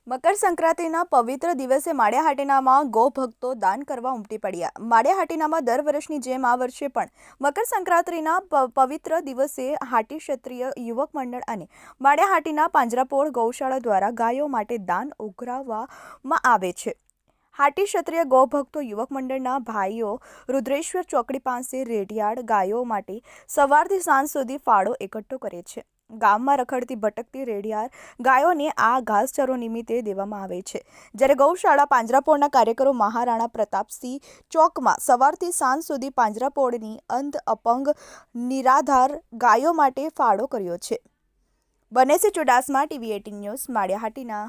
મકર સંક્રાંતિના પવિત્ર દિવસે માળિયાહાટીનામાં ગૌ ભક્તો દાન કરવા ઉમટી પડ્યા। માળિયાહાટીનામાં દર વર્ષની જેમ આ વર્ષે પણ મકર સંક્રાંતિના પવિત્ર દિવસે હાટી ક્ષત્રિય યુવક મંડળ અને માળિયાહાટીના પાંજરાપોળ ગૌશાળા દ્વારા ગાયો માટે દાન ઉઘરાવવામાં આવે છે। હાટી ક્ષત્રિય ગૌ ભક્તો યુવક મંડળના ભાઈઓ રુદ્રેશ્વર ચોકડી પાસે રેઢિયાળ ગાયો માટે સવારથી સાંજ સુધી ફાળો એકઠો કરે છે। ગામમાં રખડતી ભટકતી રેઢિયાળ ગાયોને આ ઘાસચારો નિમિત્તે દેવામાં આવે છે, જ્યારે ગૌશાળા પાંજરાપોળના કાર્યકરો મહારાણા પ્રતાપસિંહ ચોકમાં સવારથી સાંજ સુધી પાંજરાપોળની અંધ અપંગ નિરાધાર ગાયો માટે ફાળો કર્યો છે। Banesi Chudasama, TV18 news, Maliya Hatina.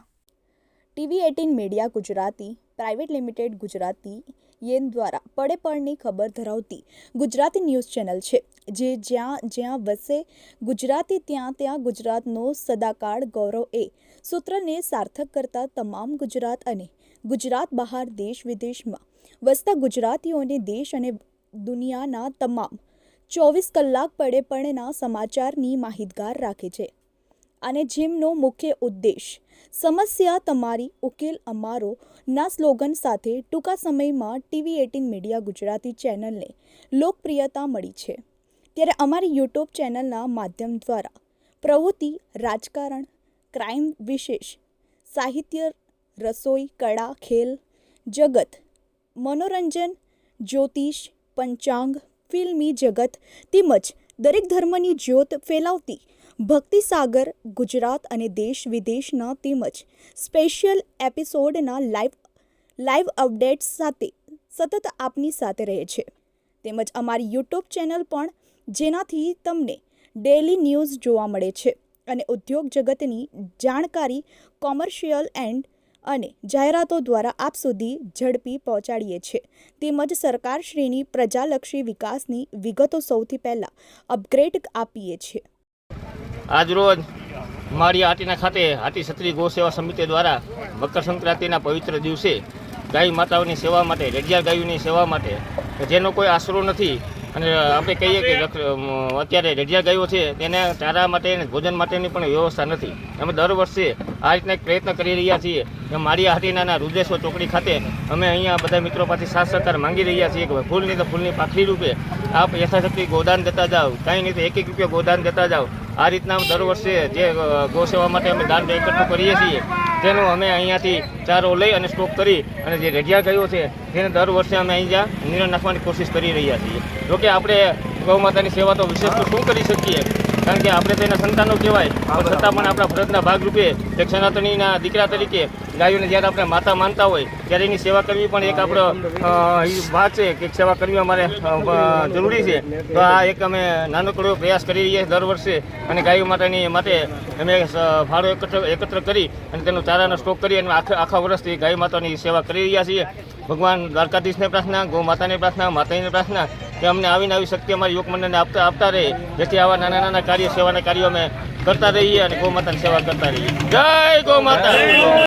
TV18 media Gujarati private limited Gujarati યેન દ્વારા પડે પળની ખબર ધરાવતી ગુજરાતી ન્યૂઝ ચેનલ છે, જે જ્યાં વસે ગુજરાતી ત્યાં ગુજરાતનો સદાકાળ ગૌરવ એ સૂત્રને સાર્થક કરતા તમામ ગુજરાત અને ગુજરાત બહાર દેશ વિદેશમાં વસતા ગુજરાતીઓને દેશ અને દુનિયાના તમામ 24 કલાક પડે પળના સમાચારની માહિતગાર રાખે છે, અને જેમનો મુખ્ય ઉદ્દેશ સમસ્યા તમારી ઉકેલ અમારો ના સ્લોગન સાથે ટૂંકા સમયમાં TV18 મીડિયા ગુજરાતી ચેનલને લોકપ્રિયતા મળી છે। ત્યારે અમારી યુટ્યુબ ચેનલના માધ્યમ દ્વારા પ્રવૃત્તિ, રાજકારણ, ક્રાઇમ, વિશેષ સાહિત્ય, રસોઈ, કળા, ખેલ જગત, મનોરંજન, જ્યોતિષ, પંચાંગ, ફિલ્મી જગત તેમજ દરેક ધર્મની જ્યોત ફેલાવતી ભક્તિસાગર ગુજરાત અને દેશ વિદેશના તેમજ સ્પેશિયલ એપિસોડના લાઈવ અપડેટ્સ સાથે સતત આપની સાથે રહે છે। તેમજ અમારી યુટ્યુબ ચેનલ પણ, જેનાથી તમને ડેલી ન્યૂઝ જોવા મળે છે અને ઉદ્યોગ જગતની જાણકારી કોમર્શિયલ અને જાહેરાતો દ્વારા આપ સુધી ઝડપી પહોંચાડીએ છીએ, તેમજ સરકારશ્રીની પ્રજાલક્ષી વિકાસની વિગતો સૌથી પહેલાં અપગ્રેડ આપીએ છીએ। આજરોજ માળિયાહાટીના ખાતે હાટી ક્ષત્રિય ગૌ સેવા સમિતિ દ્વારા મકર સંક્રાંતિના પવિત્ર દિવસે ગાય માતાઓની સેવા માટે, રેઢિયાળ ગાયોની સેવા માટે, જેનો કોઈ આશરો નથી, અને આપણે કહીએ કે અત્યારે રેઢિયાળ ગાયો છે તેને ચારા માટે અને ભોજન માટેની પણ વ્યવસ્થા નથી। અમે દર વર્ષે આ રીતના એક પ્રયત્ન કરી રહ્યા છીએ કે માળિયાહાટીના રુદ્રેશ્વર ચોકડી ખાતે અમે અહીંયા બધા મિત્રો પાસેથી સાથ સહકાર માંગી રહ્યા છીએ કે ફૂલની તો ફૂલની પાખડી રૂપે આપ યથાશક્તિ ગોદાન દેતા જાઓ, કાંઈ નહીં તો 1-1 રૂપિયા ગોદાન દેતા જાઓ। આ રીતના દર વર્ષે જે ગૌ સેવા માટે અમે દાન એકઠું કરીએ છીએ, તેનો અમે અહીંયાથી ચારો લઈ અને સ્ટોક કરી અને જે રેઢિયાળ ગાયો છે તેને દર વર્ષે અમે અહીંયા નિર્ણય નાખવાની કોશિશ કરી રહ્યા છીએ। જોકે આપણે ગૌ માતાની સેવા તો વિશેષ તો શું કરી શકીએ, કારણ કે આપણે તો એના સંતાનો કહેવાય, પણ છતાં પણ આપણા ફરજના ભાગરૂપે એક સનાતનીના દીકરા તરીકે ગાયોને જ્યારે આપણે માતા માનતા હોય ત્યારે એની સેવા કરવી પણ એક આપણો ભાગ છે કે સેવા કરવી અમારે જરૂરી છે। તો આ એક અમે નાનકડો પ્રયાસ કરી રહ્યા છીએ દર વર્ષે, અને ગાયો માટે અમે ફાળો એકત્ર કરી અને તેનો ચારાનો સ્ટોક કરી અને આખા વર્ષથી ગાય માતાની સેવા કરી રહ્યા છીએ। ભગવાન દ્વારકાધીશને પ્રાર્થના, ગૌ માતાને પ્રાર્થના, માતાજીને પ્રાર્થના કે અમને આવી શક્તિ અમારી યુવક મંડળને આપતા રહે, જેથી આવા નાના કાર્ય, સેવાના કાર્યો અમે કરતા રહીએ અને ગૌ માતાની સેવા કરતા રહીએ। જય ગૌ માતા।